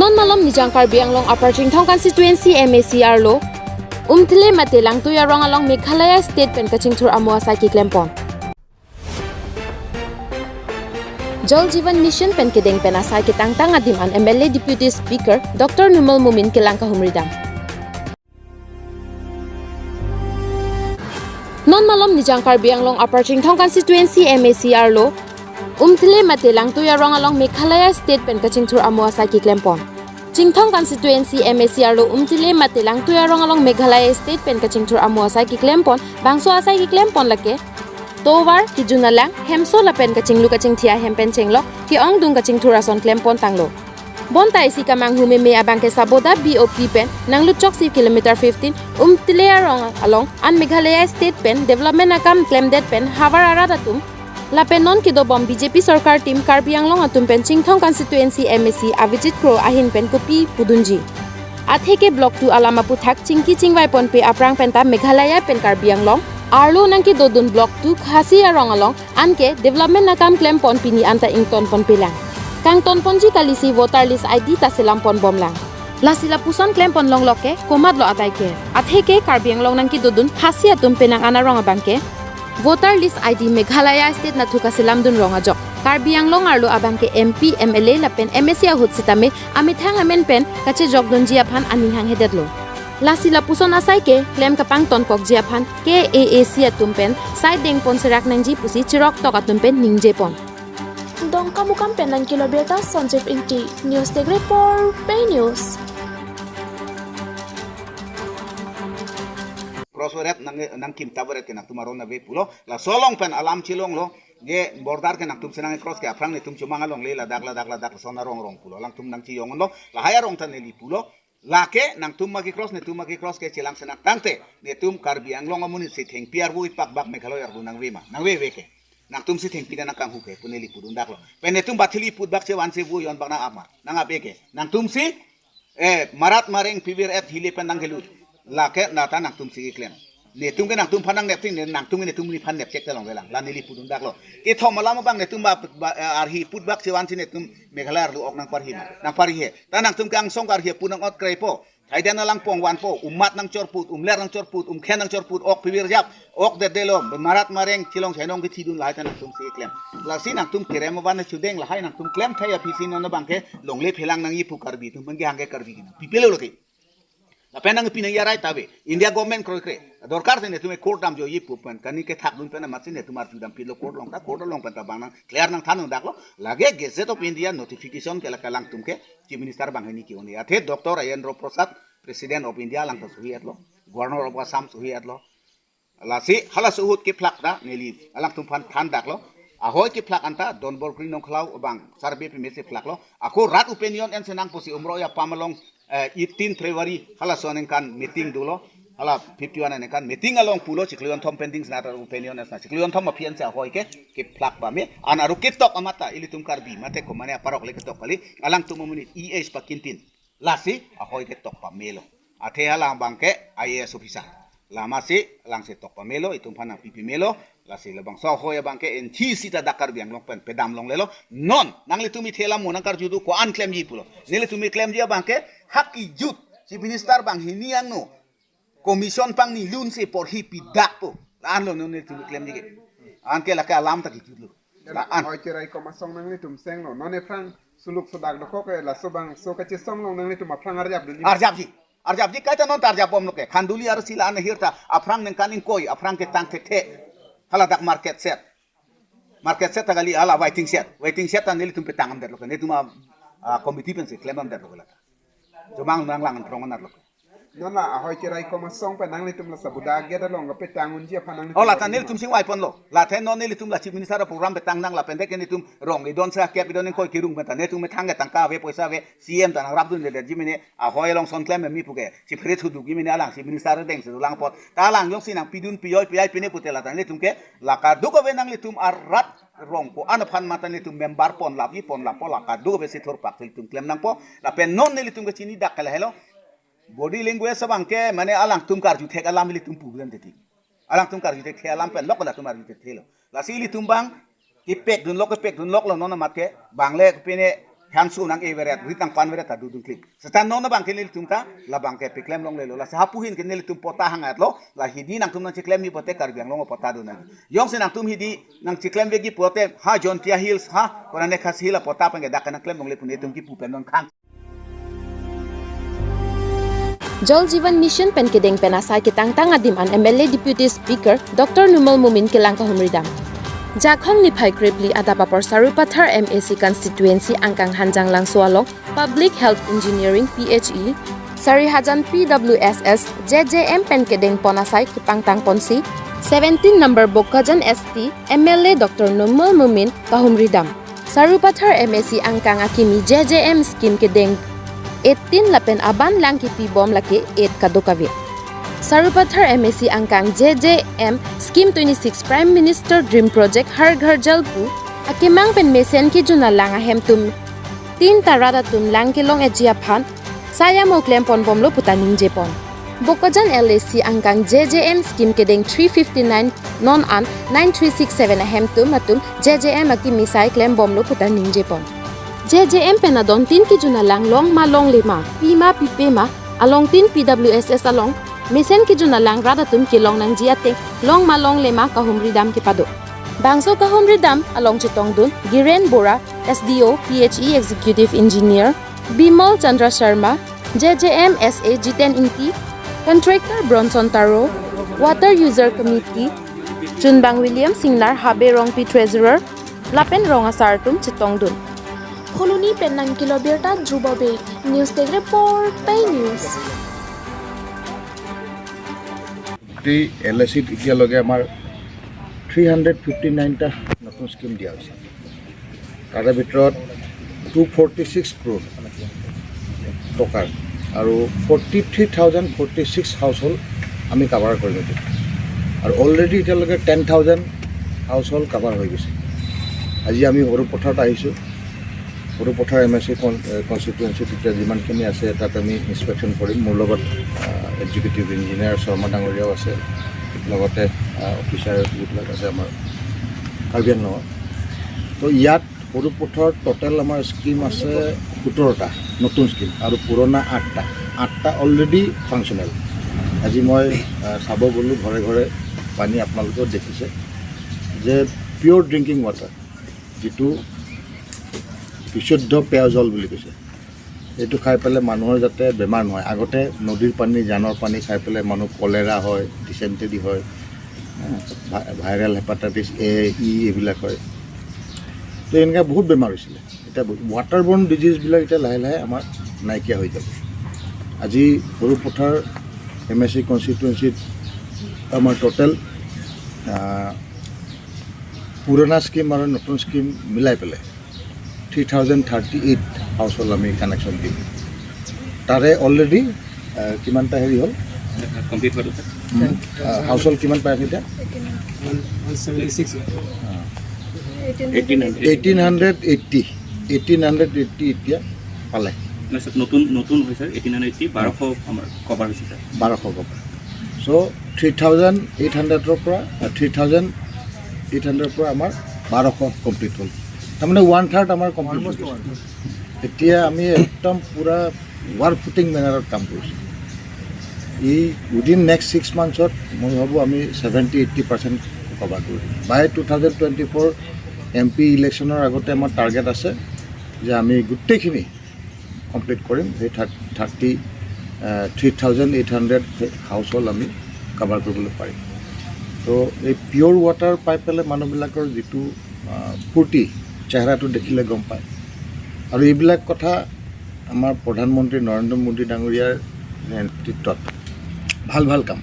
Non malom ni jang KARBI ANGLONG upper Kachingthur constituency MAC Arlo umtile mate lang tuya rong along MEGHALAY state pen Kachingthur amo Asai ki klempon Jal Jeevan Mission pen kedeng pen Asai ketangtang adim an MLA Deputy Speaker Dr Numal Momin kelang kahumri dam Non malom ni jang KARBI ANGLONG upper Kachingthur constituency MAC Arlo umtile mate lang tuya rong along MEGHALAY state pen Kachingthur amo Asai ki klempon Kachingthur constituency MAC Arlo umtile mate lang tuya rong along MEGHALAY state pen Kachingthur amo Asai ki klempon bangso Asai ki klempon lake tovar ki junalang hemso la pen kachinglu kachingthia hempen chenglok ki ong dung Kachingthur ason klempon tanglo bontai si kamang hume me abang ke saboda BOP pen nanglu chok si kilometer 15 umtile rong along an MEGHALAY state pen development akam claim that pen havar aradatum Lapen non kido bom BJP Sarkar team KARBI ANGLONG atum pen Kachingthur constituency MAC avijit pro ahin pen Kopi Pudunji. Atheke block 2 alamapu thak chingki chingwai pon pe aprang penta MEGHALAY pen KARBI ANGLONG Arlo nangki dodun block 2 khasi arong along anke development nakam claim pon pini anta ington pon pelang. Kang ton ponji kalisi voter list ID tasilam pon bomlang. Lasila puson claim pon long loke komad lo ataike. Atheke KARBI ANGLONG nangki dodun khasi atum penang anarong abangke voter list ID MEGHALAY state na thuka silam dun ronga jok KARBI ANGLONG Arlo abangke MP MLA lapen MSC ahut sitame amithang amen pen kache jogdon jiaphan aninghang hedetlo lasila puson asai ke claim kapang ton pok jiaphan KAAC atum pen side deng pon serak nangji pusi chirok tok atum pen ningje pon dong kamu kampen nang kilobeta sonjef inti news tegre por pay news Crossword nang kim tabaret ke nak tumaron na be pulo la solong pen alam chilong lo ge border ke nak tum senang cross ke aprang ne tum chumanga long le la dak sona rong pulo lang tum nang chiyong lo la haya rong tan li pulo la ke nang tum magi cross ke chilang senak tangte ne tum KARBI ANGLONG amuni si theng piar bu pak bak MEGHALAY arbu nang we ke nang tum si theng pina nang kang huke puneli pudun dak lo pen ne tum bathili pud bak che wan se bu yon bak na ama nang abe ke nang tum si marat mareng pibir et hile pen nang gelut lake nata nang tum sigi klem ne tum ke nang tum phanang nepting ne nang tum ne tum ni phan nep chek talong velang la nili pudun dak lo ke thomala ma bang ne tum ba arhi put bak sewan si ne tum MEGHALAY arlu ok nang parhi he ta nang tum kang song kar he punang ot krepo thaidan na lang pong wan po umat nang chorput umler nang chorput khen nang chorput ok pibir jap ok de delom marat mareng chilong chenong ke thidun lai ta nang tum sigi klem la si nang tum kirem ban ne chudeng la hai nang tum klem thaya pisi no na bang ke longle phelang nang yi pu KARBI tum bang ge KARBI kina pipelo lo ke la penang pinang yarai tabe India government kroi dorkar tene tume court dam jo yipu pen kani ke thak dun pen matsin ne tumar judam pilo court long pen ta bang clear nang thanung daklo lage gazette of India notification ke la kalang tumke chief minister bang hini ki oni athe Dr Ayendro Prasad president of India lang to suhi atlo governor of Assam suhi atlo la si hala suhut ki plak da neli alang tum phan than daklo ahoy ki plak anta don bol green nong khlau bang sarbe pi mese plak lo ako rat opinion en senang posi umro ya pamalong 18 February hala sonen kan meeting dulo hala 51 ne kan meeting along pulo chiklion thom pendings na opinion as na chiklion thom apian sa hoy ke plak ba me anaru kitok amata ilitum KARBI mate ko mane parok le kitok kali alang tumumuni ES pakintin lasi ahoy ke tok pa melo athe hala bangke IAS officer lama si lang se tok pa melo itum phana pipi melo lasi lebang so hoy bangke en thi sita dakar biang long pen pedam long lelo non nang litumi thela mo nang kar judu ko an claim ji pulo nele tumi claim dia bangke haki jut chief minister bang hiniang no commission pang ni lun se por hipi dakpo an lo no ne tumi claim ji an ke la ka alam ta ki judlu la an hoy chirai ko masong nang ni tum seng no ne frang suluk sudak do ko ke la sobang so ka chi song long nang ni tum frang arjab ji kaita non tarjab bom lo ke khanduli ar sila an hirta afrang nang kanin koi afrang ke tang the hala dak market set tagali ala waiting set ta neli tum petangam der lo ke ne tuma committee pen se claim am der lo la jomang nang lang trong na lo non la ahoy chirai ko masong pe nang ni tum la sabuda ge da long pe tangun ji phanang ola ta neli tum sing wai pon lo la the non neli tum la chief minister program pe tang nang la pendek ni tum rong ni don sa ke bi don ko kirung ben ta ne tum me thang ge tang ka ve poisa ve CM ta nang rap dun de ji mine ahoy long son claim mi pu ge chi phre thu du gi mine alang chief minister deng se lang pot ta lang yong sinang pidun piyoi pi ne putela ta ne tum ke la ka du ko ve nang li tum arat rong po ana phan mata ni tum member pon la po la ka du be se thor pak tum claim nang po la pen non neli tum ge chini dak kala hello body language sabang ke mane alang tum kar ju thek alam li tum pu bulan teti alang tum kar ju thek alam pen lok la tum ar ju thek thelo la si li tum bang ki pek dun lok lo non mat ke bang le pe ne hansu nang everet ritang panveret ta dudung klik setan non bang kenil tumta la bang ke piklem long lelo la sahapuhin kenil tum pota hangat lo la hidi nang tum nang ciklem mi pote karbiang long pota do nang yong se nang tum hidi nang ciklem begi pote ha jontia hills ha korane khas hila pota pang dak nang klem long le pun tum ki pupen non khang Jal Jeevan Mission pen kedeng pen Asai ketangtang adim an MLA Deputy Speaker Dr. Numal Momin kelang kahumri dam. Jakhong niphai kripli Adap apor Sarupathar MAC Constituency angkang hanjanglangso along Public Health Engineering PHE Sarihajan PWSS JJM pen kedeng pon Asai patangponsi 17 number Bokajan ST MLA Dr. Numal Momin kahumri dam. Sarupathar MAC angkang akimi JJM scheme kedeng 18 lapen aban lang kipi bom laki 8 kadukavi. Sarupathar MAC angkang JJM Scheme 26 Prime Minister Dream Project Har Ghar Jal pu akimang pen mesen ki juna lang ahem tum 3 tarada tum lang kilong ejia phan saya mo klem pon bom lo putaning jepon. Bokajan LAC angkang JJM Scheme kedeng 359 non an 9367 ahem tum atum JJM akimi sai klem bom lo putaning jepon. JJM penadon 3 ki juna lang long ma long lima pima pipema along 3 PWSS along mesen ki juna lang radatum ki long nang jiate long ma long lema kahumri dam ki pado bangso kahumri dam along chitong dun Giren Bora SDO PHE Executive Engineer Bimal Chandra Sharma JJM SA Jiten Inti Contractor Bronson Taro Water User Committee Chunbang William Singlar Habe Rongpi Treasurer Lapen Ronga Sartum chitong dun Huluni pen nang kiloberta drubobe news take report pay news LAC এতিয়ালৈকে আমাৰ 359টা নতুন scheme দিয়া হৈছে তাৰে ভিতৰত 246 crore টকাৰ আৰু 43,046 house hold আমি কাভাৰ কৰিলোঁ আৰু অলৰেডি এতিয়ালৈকে 10,000 হাউচ হোল্ড কাভাৰ হৈ গৈছে আজি আমি সৰুপথাৰত আহিছোঁ সৰুপথাৰ MAC কনষ্টিটুৱেঞ্চিত এতিয়া যিমানখিনি আছে তাত আমি ইনস্পেকশ্যন কৰিম মোৰ লগত এক্সিকিউটিভ ইঞ্জিনিয়াৰ শৰ্মা ডাঙৰীয়াও আছে লগতে অফিচাৰ যিবিলাক আছে আমাৰ কাৰ্বি আংলঙত তো ইয়াত সৰুপথাৰত টোটেল আমাৰ স্কিম আছে 17টা নতুন স্কিম আৰু পুৰণা 8টা অলৰেডি ফাংচনেল আজি মই চাব গ'লোঁ ঘৰে ঘৰে পানী আপোনালোকেও দেখিছে যে পিয়'ৰ ড্ৰিংকিং ৱাটাৰ যিটো বিশুদ্ধ পেয় জল বুলি কৈছে এইটো খাই পেলাই মানুহৰ যাতে বেমাৰ নহয় আগতে নদীৰ পানী জানৰ পানী খাই পেলাই মানুহ কলেৰা হয় ডিচেণ্টেৰি হয় ভাইৰেল হেপাটাইটিছ A E এইবিলাক হয় তো এনেকৈ বহুত বেমাৰ হৈছিলে এতিয়া ৱাটাৰ বৰ্ণ ডিজিজবিলাক এতিয়া লাহে লাহে আমাৰ নাইকিয়া হৈ যাব আজি সৰুপথাৰ MAC কনষ্টিটুৱেঞ্চিত আমাৰ টোটেল পুৰণা স্কিম আৰু নতুন স্কিম মিলাই পেলাই 3,038 হাউচ হোল্ড আমি কানেকশ্যন দিম তাৰে অলৰেডি কিমানটা হেৰি হ'ল কমপ্লিট হ'ল হাউচ হোল্ড কিমান পাই এতিয়া 1880 এতিয়া পালে নতুন হৈছে 1880 1200 আমাৰ কভাৰ হৈছে 1200 কভাৰ চ' 3,800ৰ পৰা 3,800ৰ পৰা আমাৰ 1200 কমপ্লিট হ'ল তাৰমানে 1/3 আমাৰ কমপ্লিট হৈছে এতিয়া আমি একদম পূৰা ৱাৰ ফুটিং মেনাৰত কাম কৰিছোঁ এই উইদিন নেক্সট 6 মান্থছত মই ভাবোঁ আমি 70-80% কভাৰ কৰিম বাই 2024 MP ইলেকশ্যনৰ আগতে আমাৰ টাৰ্গেট আছে যে আমি গোটেইখিনি কমপ্লিট কৰিম সেই 3,800 হাউচ হোল্ড আমি কভাৰ কৰিবলৈ পাৰিম তো এই পিয়'ৰ ৱাটাৰ পাই পেলাই মানুহবিলাকৰ যিটো ফূৰ্তি চেহেৰাটো দেখিলে গম পায় আৰু এইবিলাক কথা আমাৰ প্ৰধানমন্ত্ৰী নৰেন্দ্ৰ মোদী ডাঙৰীয়াৰ নেতৃত্বত ভাল কাম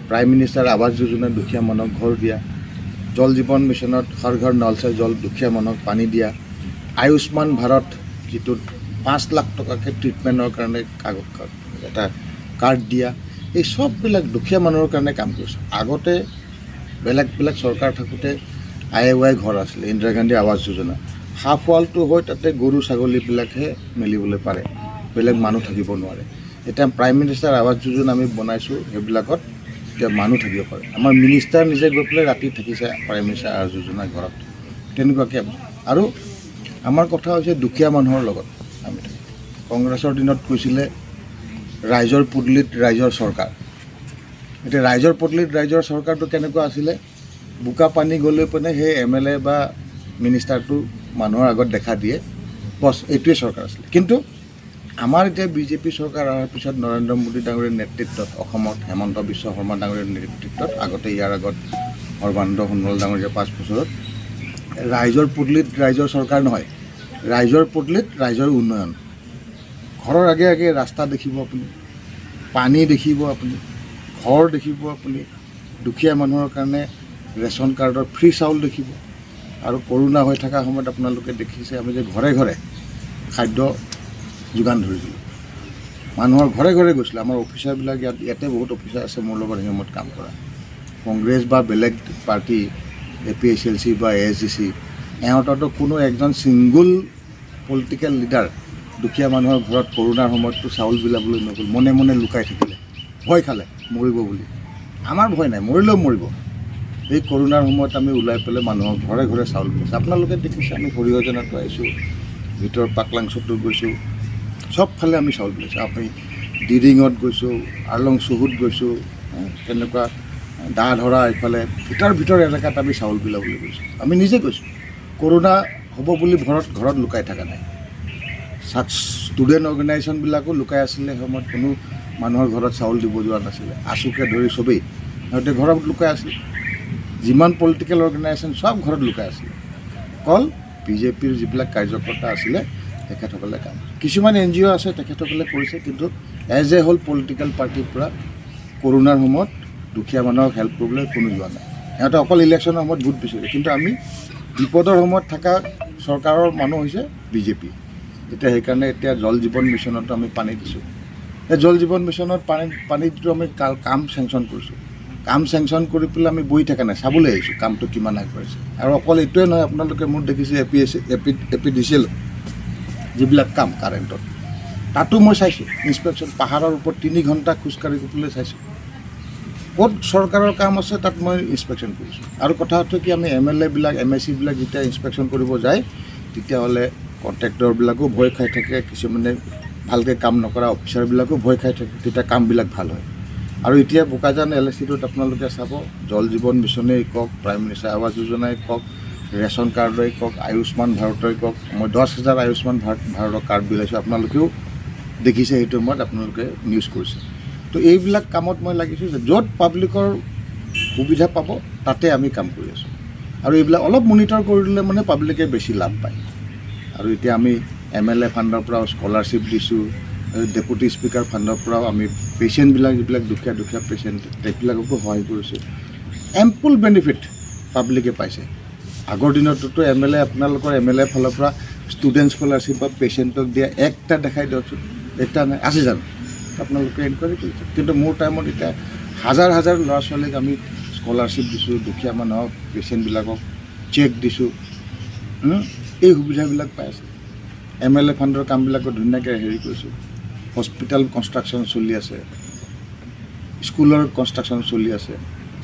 প্ৰাইম মিনিষ্টাৰ আৱাস যোজনা দুখীয়া মানুহক ঘৰ দিয়া জল জীৱন মিছনত হৰ ঘৰ নল সে জল দুখীয়া মানুহক পানী দিয়া আয়ুষ্মান ভাৰত যিটো 5 লাখ টকাকৈ ট্ৰিটমেণ্টৰ কাৰণে এটা কাৰ্ড দিয়া এই সববিলাক দুখীয়া মানুহৰ কাৰণে কাম কৰিছে আগতে বেলেগ চৰকাৰ থাকোঁতে IAY ঘৰ আছিলে ইন্দিৰা গান্ধী আৱাস যোজনা হাফ ৱালটো হৈ তাতে গৰু ছাগলীবিলাকহে মেলিবলৈ পাৰে বেলেগ মানুহ থাকিব নোৱাৰে এটা প্ৰাইম মিনিষ্টাৰ আৱাস যোজনা আমি বনাইছোঁ সেইবিলাকত এতিয়া মানুহ থাকিব পাৰে আমাৰ মিনিষ্টাৰ নিজে গৈ পেলাই ৰাতি থাকিছে প্ৰাইম মিনিষ্টাৰ আৱাস যোজনা ঘৰত তেনেকুৱাকৈ আৰু আমাৰ কথা হৈছে দুখীয়া মানুহৰ লগত আমি থাকোঁ। কংগ্ৰেছৰ দিনত কৈছিলে ৰাইজৰ পদূলিত ৰাইজৰ চৰকাৰ। এতিয়া ৰাইজৰ পদূলিত ৰাইজৰ চৰকাৰটো কেনেকুৱা আছিলে? বোকা পানী গ'লে পিনে সেই MLA বা মিনিষ্টাৰটো মানুহৰ আগত দেখা দিয়ে, বছ এইটোৱে চৰকাৰ আছিলে। কিন্তু আমাৰ এতিয়া BJP চৰকাৰ অহাৰ পিছত নৰেন্দ্ৰ মোদী ডাঙৰীয়াৰ নেতৃত্বত অসমত হেমন্ত বিশ্ব শৰ্মা ডাঙৰীয়াৰ নেতৃত্বত আগতে ইয়াৰ আগত সৰ্বানন্দ সোণোৱাল ডাঙৰীয়া 5 বছৰত ৰাইজৰ পদূলিত ৰাইজৰ চৰকাৰ নহয়, ৰাইজৰ পদূলিত ৰাইজৰ উন্নয়ন। ঘৰৰ আগে আগে ৰাস্তা দেখিব আপুনি, পানী দেখিব আপুনি, ঘৰ দেখিব আপুনি, দুখীয়া মানুহৰ কাৰণে ৰেচন কাৰ্ডৰ ফ্ৰী চাউল দেখিব। আৰু কৰোণা হৈ থকা সময়ত আপোনালোকে দেখিছে আমি যে ঘৰে ঘৰে খাদ্য যোগান ধৰিছিলোঁ, মানুহৰ ঘৰে ঘৰে গৈছিলোঁ। আমাৰ অফিচাৰবিলাক ইয়াতে বহুত অফিচাৰ আছে মোৰ লগত সেই সময়ত কাম কৰা, কংগ্ৰেছ বা বেলেগ পাৰ্টি APSLC বা ASGC, এওঁততো কোনো একজন ছিংগুল পলিটিকেল লিডাৰ দুখীয়া মানুহৰ ঘৰত কৰোণাৰ সময়ততো চাউল বিলাবলৈ নগ'ল, মনে মনে লুকাই থাকিলে, ভয় খালে মৰিব বুলি। আমাৰ ভয় নাই, মৰিলেও মৰিব। এই কৰোণাৰ সময়ত আমি ওলাই পেলাই মানুহৰ ঘৰে ঘৰে চাউল বিলাইছোঁ। আপোনালোকে দেখিছে আমি সৰিয়হজনাতো আহিছোঁ, ভিতৰৰ পাকলাংছতো গৈছোঁ, চবফালে আমি চাউল বিলাইছোঁ। আপুনি ডিৰিঙত গৈছোঁ, আৰ্লং চুহুত গৈছোঁ, তেনেকুৱা দা ধৰা এইফালে ভিতৰ এলেকাত আমি চাউল বিলাবলৈ গৈছোঁ। আমি নিজে গৈছোঁ, কৰোণা হ'ব বুলি ঘৰত লুকাই থকা নাই। ষ্টুডেণ্ট অৰ্গেনাইজেশ্যনবিলাকো লুকাই আছিলে, সময়ত কোনো মানুহৰ ঘৰত চাউল দিব যোৱা নাছিলে। আছুকে ধৰি চবেই সিহঁতে ঘৰত লুকাই আছিলে, যিমান পলিটিকেল অৰ্গেনাইজেশ্যন চব ঘৰত লুকাই আছিলে। অকল BJPৰ যিবিলাক কাৰ্যকৰ্তা আছিলে তেখেতসকলে কাম, কিছুমান NGO আছে তেখেতসকলে কৰিছে, কিন্তু এজ এ হ'ল পলিটিকেল পাৰ্টিৰ পৰা কৰোণাৰ সময়ত দুখীয়া মানুহক হেল্প কৰিবলৈ কোনো যোৱা নাই। সিহঁতে অকল ইলেকশ্যনৰ সময়ত ভোট বিচাৰে, কিন্তু আমি বিপদৰ সময়ত থকা চৰকাৰৰ মানুহ হৈছে BJP। এতিয়া সেইকাৰণে এতিয়া জল জীৱন মিছনতো আমি পানী দিছোঁ। এই জল জীৱন মিছনত পানীটো আমি কাম চেংচন কৰিছোঁ। কাম চেংচন কৰি পেলাই আমি বহি থকা নাই, চাবলৈ আহিছোঁ কামটো কিমান আগবাঢ়িছে। আৰু অকল এইটোৱে নহয়, আপোনালোকে মোৰ দেখিছে APDCL যিবিলাক কাম কাৰেণ্টত, তাতো মই চাইছোঁ ইনস্পেকশ্যন। পাহাৰৰ ওপৰত 3 ঘণ্টা খোজকাঢ়ি পেলাই চাইছোঁ, ক'ত চৰকাৰৰ কাম আছে তাত মই ইনস্পেকশ্যন কৰিছোঁ। আৰু কথা হ'ল কি, আমি MLA বিলাক MSC বিলাক যেতিয়া ইনস্পেকশ্যন কৰিব যায় তেতিয়াহ'লে কণ্ট্ৰেক্টৰবিলাকো ভয় খাই থাকে, কিছুমানে ভালকৈ কাম নকৰা অফিচাৰবিলাকো ভয় খাই থাকে, তেতিয়া কামবিলাক ভাল হয়। আৰু এতিয়া বোকাজান LACটোত আপোনালোকে চাব, জল জীৱন মিছনেই কওক, প্ৰাইম মিনিষ্টাৰ আৱাস যোজনাই কওক, ৰেচন কাৰ্ডই কওক, আয়ুষ্মান ভাৰতই কওক, মই 10,000 আয়ুষ্মান ভাৰতৰ কাৰ্ড বিলাইছোঁ। আপোনালোকেও দেখিছে, সেইটো সময়ত আপোনালোকে নিউজ কৰিছে। তো এইবিলাক কামত মই লাগিছোঁ যে য'ত পাব্লিকৰ সুবিধা পাব তাতে আমি কাম কৰি আছোঁ। আৰু এইবিলাক অলপ মনিটৰ কৰি দিলে মানে পাব্লিকে বেছি লাভ পায়। আৰু এতিয়া আমি MLA ফাণ্ডৰ পৰাও স্কলাৰশ্বিপ দিছোঁ, ডেপুটি স্পীকাৰ ফাণ্ডৰ পৰাও আমি পেচেণ্টবিলাক যিবিলাক দুখীয়া পেচেণ্ট সেইবিলাককো সহায় কৰিছোঁ। এম্পুল বেনিফিট পাব্লিকে পাইছে। আগৰ দিনততো আপোনালোকৰ MLA ফালৰ পৰা ষ্টুডেণ্ট স্কলাৰশ্বিপ বা পেচেণ্টক দিয়া একটা দেখাই দিয়কচোন, একটা নাই, আছে জানো? আপোনালোকে এনকুৱাৰী কৰিছে। কিন্তু মোৰ টাইমত এতিয়া হাজাৰ ল'ৰা ছোৱালীক আমি স্কলাৰশ্বিপ দিছোঁ, দুখীয়া মানুহক পেচেণ্টবিলাকক চেক দিছোঁ, এই সুবিধাবিলাক পাই আছে। MLA ফাণ্ডৰ কামবিলাকো ধুনীয়াকৈ হেৰি কৰিছোঁ। হস্পিটেল কনষ্ট্ৰাকশ্যন চলি আছে, স্কুলৰ কনষ্ট্ৰাকশ্যন চলি আছে,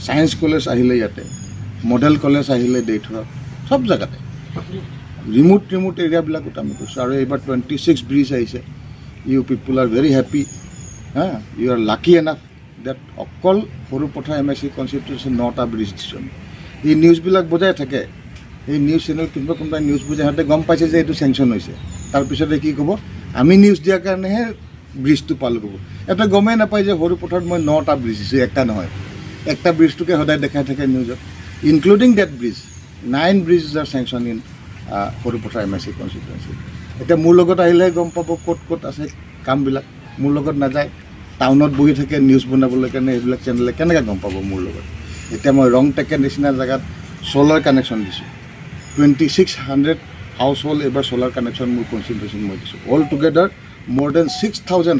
ছায়েন্স কলেজ আহিলে ইয়াতে, মডেল কলেজ আহিলে দেইথৰত, চব জেগাতে ৰিমোট এৰিয়াবিলাকত আমি কৰিছোঁ। আৰু এইবাৰ 26 ব্ৰিজ আহিছে। You people are very happy, you are lucky enough that অকল সৰুপথাৰ MSC কনষ্টিটুৱেঞ্চি 9টা ব্ৰিজ দিছোঁ। এই নিউজবিলাক বজাই থাকে, এই নিউজ চেনেল কোনোবাই নিউজ বুজাই, সিহঁতে গম পাইছে যে এইটো চেংচন হৈছে। তাৰপিছতে কি ক'ব, আমি নিউজ দিয়াৰ কাৰণেহে ব্ৰিজটো পালোঁ ক'ব। এটা গমেই নাপায় যে সৰুপথাৰত মই 9টা ব্ৰিজ দিছোঁ, একটা নহয়। একটা ব্ৰিজটোকে সদায় দেখাই থাকে নিউজত, including that bridge. 9 bridges are sanctioned in Sarupathar MSC constituency. এতিয়া মোৰ লগত আহিলেহে গম পাব ক'ত আছে কামবিলাক। মোৰ লগত নাযায়, টাউনত বহি থাকে নিউজ বনাবলৈ কাৰণে, এইবিলাক চেনেলে কেনেকৈ গম পাব মোৰ লগত। এতিয়া মই ৰং টেকে নিচিনা জেগাত চ'লাৰ কানেকশ্যন দিছোঁ। 2600 হাউচ হোল্ড এইবাৰ চ'লাৰ কানেকশ্যন মোৰ কনষ্টিটুৱেঞ্চিত মই দিছোঁ। All together more than 6,000